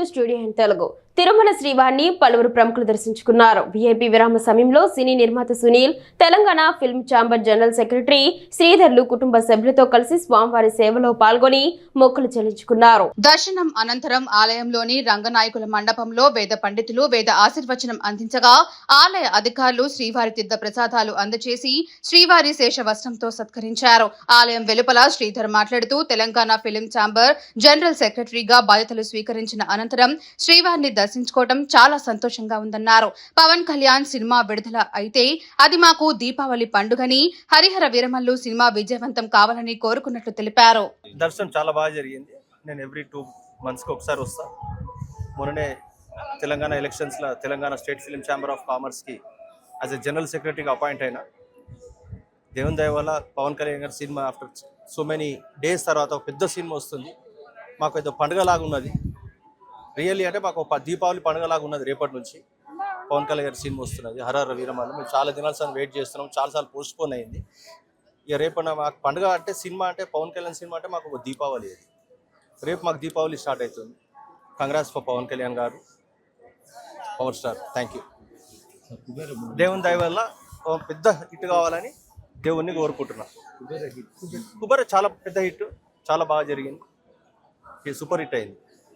Studio in Telugu. Tirumala శ్రీవారిని పలువురు ప్రముఖులు దర్శించుకున్నారు. వీఐపీ విరామ సమయంలో సినీ నిర్మాత Sunil, Telangana film chamber general secretary శ్రీధర్లు కుటుంబ సభ్యులతో కలిసి స్వామివారి సేవలో పాల్గొని మొక్కులు చెల్లించుకున్నారు. దర్శనం అనంతరం ఆలయంలోని రంగనాయకుల మండపంలో వేద పండితులు వేద ఆశీర్వచనం అందించగా ఆలయ అధికారులు శ్రీవారి తీర్థ ప్రసాదాలు అందజేసి శ్రీవారి శేష వస్త్రంతో సత్కరించారు. ఆలయం వెలుపల శ్రీధర్ మాట్లాడుతూ తెలంగాణ ఫిల్మ్ ఛాంబర్ జనరల్ సెక్రటరీగా బాధ్యతలు స్వీకరించిన అనంతరం శ్రీవారిని దర్శించుకోవడం చాలా సంతోషంగా ఉందన్నారు. పవన్ కళ్యాణ్ సినిమా విడుదల అయితే అది మాకు దీపావళి పండుగని, హరిహర వీరమల్లు సినిమా విజయవంతం కావాలని కోరుకున్నట్లు తెలిపారు. దర్శనం చాలా బాగా జరిగింది. నేను ఎవ్రీ 2 months ఒకసారి వస్తా. మొన్ననే తెలంగాణ ఎలక్షన్స్లో Telangana state film chamber of కామర్స్కి యాజ్ ఎ జనరల్ సెక్రటరీగా అపాయింట్ అయినా. దేవుని దయ వల్ల పవన్ కళ్యాణ్ గారి సినిమా ఆఫ్టర్ సో మెనీ డేస్ తర్వాత ఒక పెద్ద సినిమా వస్తుంది. మాకు ఏదో పండుగలాగా ఉన్నది. రియల్లీ అంటే మాకు ఒక దీపావళి పండుగలాగా ఉన్నది. రేపటి నుంచి పవన్ కళ్యాణ్ గారి సినిమా వస్తున్నది, హరహర వీరమల్లు. మేము చాలా దినాల సార్లు వెయిట్ చేస్తున్నాం, చాలాసార్లు పోస్ట్పోన్ అయింది. ఇక రేపటి మాకు పండుగ అంటే సినిమా అంటే పవన్ కళ్యాణ్ సినిమా అంటే మాకు ఒక దీపావళి. అది రేపు మాకు దీపావళి స్టార్ట్ అవుతుంది. కంగ్రాట్స్ ఫర్ పవన్ కళ్యాణ్ గారు, పవర్ స్టార్. Thank you. దేవుని దయ వల్ల పెద్ద హిట్ కావాలని దేవుణ్ణి కోరుకుంటున్నాం. కుబేర చాలా పెద్ద హిట్, చాలా బాగా జరిగింది, సూపర్ హిట్ అయింది.